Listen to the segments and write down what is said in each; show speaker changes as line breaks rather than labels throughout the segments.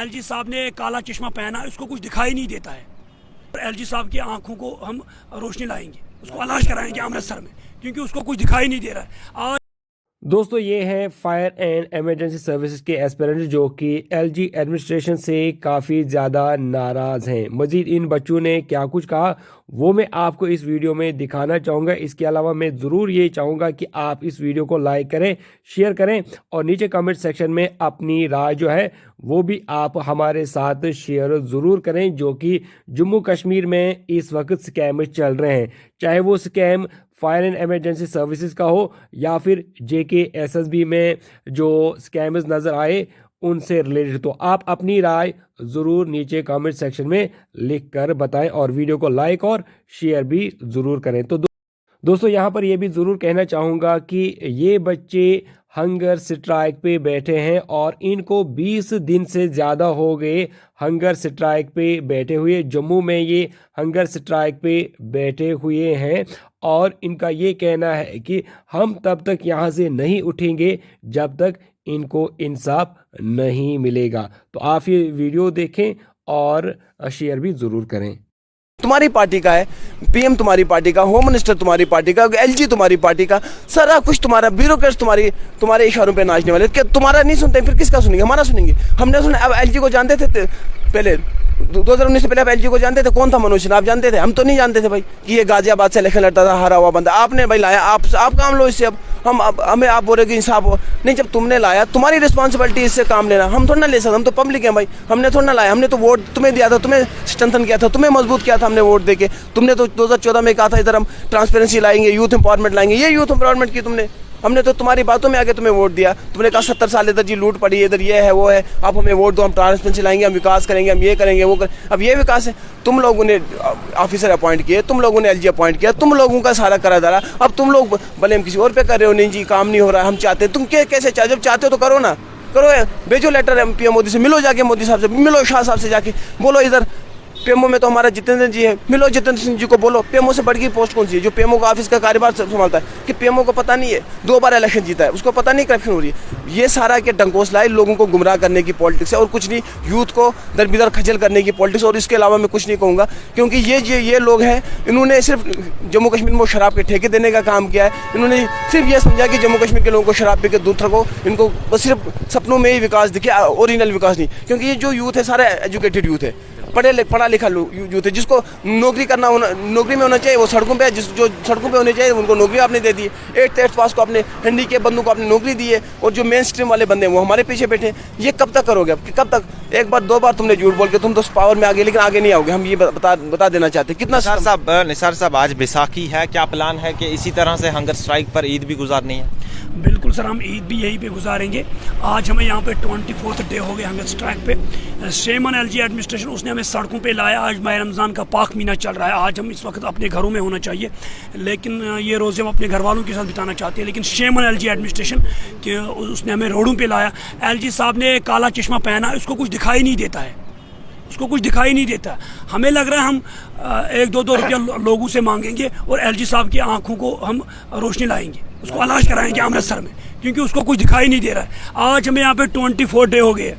LG साहब ने काला चश्मा पहना, इसको कुछ दिखाई नहीं देता है। एलजी साहब की आंखों को हम रोशनी लाएंगे, उसको इलाज कराएंगे अमृतसर में, क्योंकि उसको कुछ दिखाई नहीं दे रहा है। आज
दोस्तों ये हैं फायर एंड एमरजेंसी सर्विसेज के एस्पिरेंट जो कि एलजी एडमिनिस्ट्रेशन से काफ़ी ज़्यादा नाराज़ हैं। मज़ीद इन बच्चों ने क्या कुछ कहा वो मैं आपको इस वीडियो में दिखाना चाहूँगा। इसके अलावा मैं ज़रूर ये चाहूँगा कि आप इस वीडियो को लाइक करें, शेयर करें और नीचे कमेंट सेक्शन में अपनी राय जो है वो भी आप हमारे साथ शेयर ज़रूर करें, जो कि जम्मू कश्मीर में इस वक्त स्कैम चल रहे हैं। चाहे वो scam fire and emergency services का हो या फिर JKSSB में जो स्कैम्स नज़र आए उनसे रिलेटेड। तो आप अपनी राय ज़रूर नीचे कमेंट सेक्शन में लिख कर बताएं और वीडियो को लाइक और शेयर भी ज़रूर करें। तो दोस्तों यहाँ पर ये भी ज़रूर कहना चाहूँगा कि ये बच्चे हंगर स्ट्राइक पे बैठे हैं और इनको 20 दिन से ज़्यादा हो गए हंगर स्ट्राइक पे बैठे हुए। जम्मू में ये हंगर स्ट्राइक पे बैठे हुए हैं और इनका ये कहना है कि हम तब तक यहाँ से नहीं उठेंगे जब तक इनको इंसाफ नहीं मिलेगा। तो आप ये वीडियो देखें और शेयर भी ज़रूर करें।
तुम्हारी पार्टी का है, PM तुम्हारी पार्टी का, होम मिनिस्टर तुम्हारी पार्टी का, LG तुम्हारी पार्टी का, सारा कुछ तुम्हारा, ब्यूरोक्रेट्स तुम्हारे इशारों पे नाचने वाले। क्या तुम्हारा नहीं सुनते फिर किसका सुनेंगे? हमारा सुनेंगे। हमने सुना। अब LG को जानते थे पहले 2019 से पहले आप LG को जानते थे? कौन था मनोज सिन्हा? आप जानते थे? हम तो नहीं जानते थे भाई कि ये गाजियाबाद से इलेक्शन लड़ता था, हारा हुआ बंदा। आपने भाई लाया, आप काम लो इससे। अब हमें आप बोल रहे कि इंसाफ हो नहीं। जब तुमने लाया तुम्हारी रिस्पॉन्सिबिलिटी इससे काम लेना। हम थोड़ा ना ले सकते, हम तो पब्लिक हैं भाई। हमने थोड़ा ना लाया, हमने तो वोट तुम्हें दिया था, तुम्हें स्ट्रेंथन किया था, तुम्हें मजबूत किया था हमने वोट देके। तुमने तो 2014 में कहा था इधर हम ट्रांसपेरेंसी लाएंगे, यूथ एम्पावरमेंट लाएंगे। ये यूथ एम्पावरमेंट की तुमने, हमने तो तुम्हारी बातों में आके तुम्हें वोट दिया। तुमने कहा 70 साल इधर जी लूट पड़ी, इधर ये है वो है, आप हमें वोट दो, हम ट्रांसपेरेंसी लाएंगे, हम विकास करेंगे, हम ये करेंगे वो करेंगे। अब ये विकास है? तुम लोगों ने ऑफिसर अपॉइंट किए, तुम लोगों ने LG अपॉइंट किया, तुम लोगों का सारा करा धरा। अब तुम लोग ब्लेम किसी और पे कर रहे हो। नहीं जी काम नहीं हो रहा, हम चाहते। तुम कैसे चाहते? जब चाहते हो तो करो ना, करो, भेजो लेटर PM मोदी से, मिलो जाके मोदी साहब से, मिलो शाह साहब से जाके, बोलो इधर PMO में तो हमारा जितेंद्र जी है, मिलो जितेंद्र सिंह जी को, बोलो PMO से बढ़ गई पोस्ट कौन सी है जो PMO का ऑफिस का कार्यभार संभालता है? कि PMO को पता नहीं है 2 बार इलेक्शन जीता है, उसको पता नहीं करप्शन हो रही है? ये सारा के डंकोसला है, लोगों को गुमराह करने की पॉलिटिक्स है और कुछ नहीं। यूथ को दरबिदर खजल करने की पॉलिटिक्स, और इसके अलावा मैं कुछ नहीं कहूँगा। क्योंकि ये लोग हैं, इन्होंने सिर्फ जम्मू कश्मीर में शराब के ठेके देने का काम किया है। इन्होंने सिर्फ ये समझा कि जम्मू कश्मीर के लोगों को शराब पी के दूर रखो, इनको बस सिर्फ सपनों में ही विकास दिखे, ओरिजिनल विकास नहीं। क्योंकि ये जो यूथ है सारा एजुकेटेड यूथ है, पढ़ा लिखा यूथ है, जिसको नौकरी करना नौकरी में होना चाहिए वो सड़कों पे है। जो सड़कों पे होने चाहिए उनको नौकरी आपने दे दी है। 8th पास को आपने, हैंडीकैप बंदों को आपने नौकरी दी है, और जो मेन स्ट्रीम वाले बंदे हैं वो हमारे पीछे बैठे। ये कब तक करोगे? कब तक? एक बार 2 बार तुमने झूठ बोल के तुम तो पावर में आ गए, लेकिन आगे नहीं आओगे। हम ये बता देना चाहते हैं। कितना
निसार साहब आज बैसाखी है, क्या प्लान है कि इसी तरह से हंगर स्ट्राइक पर ईद भी गुजारनी है?
बिल्कुल सर, हम ईद भी यहीं पे गुजारेंगे। आज हमें यहाँ पे 24th डे हो गए हंगर स्ट्राइक पे। शेम ऑन LG एडमिनिस्ट्रेशन, उसने हमें सड़कों पे लाया। आज माह रमज़ान का पाक महीना चल रहा है। आज हम इस वक्त अपने घरों में होना चाहिए, लेकिन ये रोज़े हम अपने घर वालों के साथ बिताना चाहते हैं। लेकिन शेम ऑन LG एडमिनिस्ट्रेशन कि उसने हमें रोडों पे लाया। LG साहब ने काला चश्मा पहना, इसको कुछ दिखाई नहीं देता है, उसको कुछ दिखाई नहीं देता। हमें लग रहा है हम 1-2 रुपया लोगों से मांगेंगे और LG साहब की आंखों को हम रोशनी लाएंगे, उसको इलाज कराएंगे अमृतसर में, क्योंकि उसको कुछ दिखाई नहीं दे रहा है। आज हमें यहाँ पे 24 डे हो गए।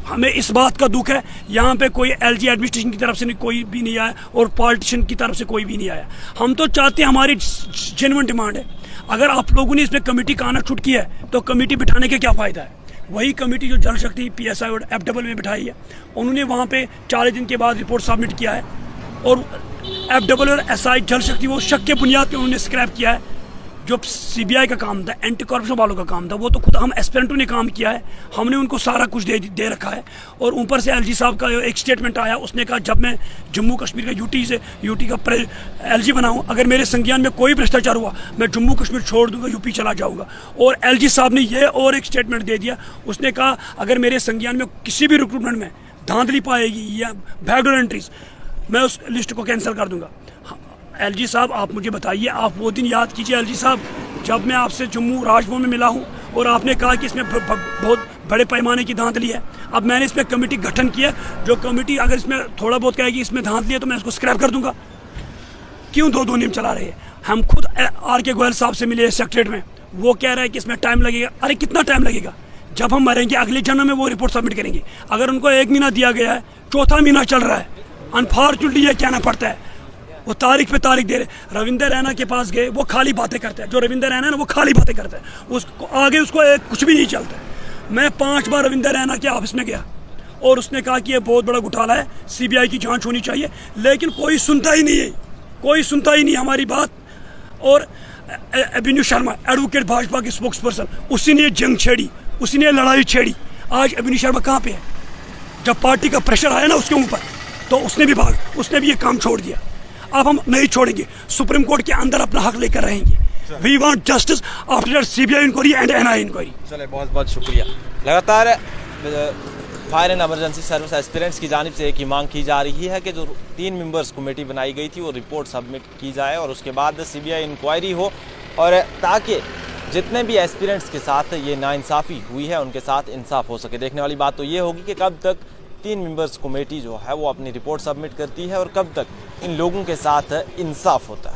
हमें इस बात का दुख है, यहाँ पे कोई LG एडमिनिस्ट्रेशन की तरफ से कोई भी नहीं आया और पॉलिटिशियन की तरफ से कोई भी नहीं आया। हम तो चाहते हैं, हमारी जेन्युइन डिमांड है, अगर आप लोगों ने इसमें कमेटी का आना छूट किया है तो कमेटी बिठाने के क्या फ़ायदा है? वही कमेटी जो जल शक्ति PSI और FW में बिठाई है, उन्होंने वहाँ पे 40 दिन के बाद रिपोर्ट सबमिट किया है, और FW और SI जल शक्ति वो शक के बुनियाद पे उन्होंने स्क्रैप किया है। जो CBI का काम था, एंटी करप्शन वालों का काम था, वो तो खुद हम एस्पिरेंटों ने काम किया है। हमने उनको सारा कुछ दे रखा है। और ऊपर से LG साहब का एक स्टेटमेंट आया, उसने कहा जब मैं जम्मू कश्मीर का यूटी का LG बनाऊँ, अगर मेरे संज्ञान में कोई भ्रष्टाचार हुआ मैं जम्मू कश्मीर छोड़ दूंगा, UP चला जाऊँगा। और LG साहब ने यह और एक स्टेटमेंट दे दिया, उसने कहा अगर मेरे संज्ञान में किसी भी रिक्रूटमेंट में धांधली पाएगी या बैकडोर एंट्रीज, मैं उस लिस्ट को कैंसिल कर दूंगा। LG साहब आप मुझे बताइए, आप वो दिन याद कीजिए LG साहब जब मैं आपसे जम्मू राजभवन में मिला हूँ और आपने कहा कि इसमें बहुत बड़े पैमाने की धांधली है। अब मैंने इसमें कमेटी गठन किया, जो कमेटी अगर इसमें थोड़ा बहुत कहेगी इसमें धांधली है तो मैं इसको स्क्रैप कर दूंगा। क्यों 2 नियम चला रहे हैं? हम खुद RK गोयल साहब से मिले सेक्रेटरीट में, वो कह रहे हैं कि इसमें टाइम लगेगा। अरे कितना टाइम लगेगा? जब हम मरेंगे अगले जन्म में वो रिपोर्ट सबमिट करेंगे। अगर उनको 1 महीना दिया गया है, 4था महीना चल रहा है, अनफॉर्चुनेटली ये कहना पड़ता है, वो तारीख पे तारीख दे रहे। रविंदर रैना के पास गए, वो खाली बातें करता है। जो रविंदर रैना है ना, वो खाली बातें करता है, उसको आगे उसको कुछ भी नहीं चलता है। मैं 5 बार रविंदर रैना के ऑफिस में गया और उसने कहा कि ये बहुत बड़ा घोटाला है, CBI की जांच होनी चाहिए, लेकिन कोई सुनता ही नहीं है, कोई सुनता ही नहीं हमारी बात। और अभिनव शर्मा, एडवोकेट भाजपा के स्पोक्स पर्सन, उसी ने जंग छेड़ी, उसी ने लड़ाई छेड़ी। आज अभिनव शर्मा कहाँ पे है? जब पार्टी का प्रेशर आया ना उसके ऊपर, तो उसने भी ये काम छोड़ दिया। अब हम नहीं छोड़ेंगे, सुप्रीम कोर्ट के अंदर अपना हक लेकर रहेंगे। We want justice after CBI inquiry and NIA inquiry.
चले, बहुत बहुत शुक्रिया। लगातार fire and emergency service aspirants की जानिब से एक ही मांग की जा रही है कि जो 3 मेंबर्स कमेटी बनाई गई थी वो रिपोर्ट सबमिट की जाए और उसके बाद CBI इंक्वायरी हो, और ताकि जितने भी एस्पिरेंट्स के साथ ये नाइंसाफ़ी हुई है उनके साथ इंसाफ हो सके। देखने वाली बात तो ये होगी कि कब तक 3 मेंबर्स कमेटी जो है वो अपनी रिपोर्ट सबमिट करती है और कब तक इन लोगों के साथ इंसाफ होता है।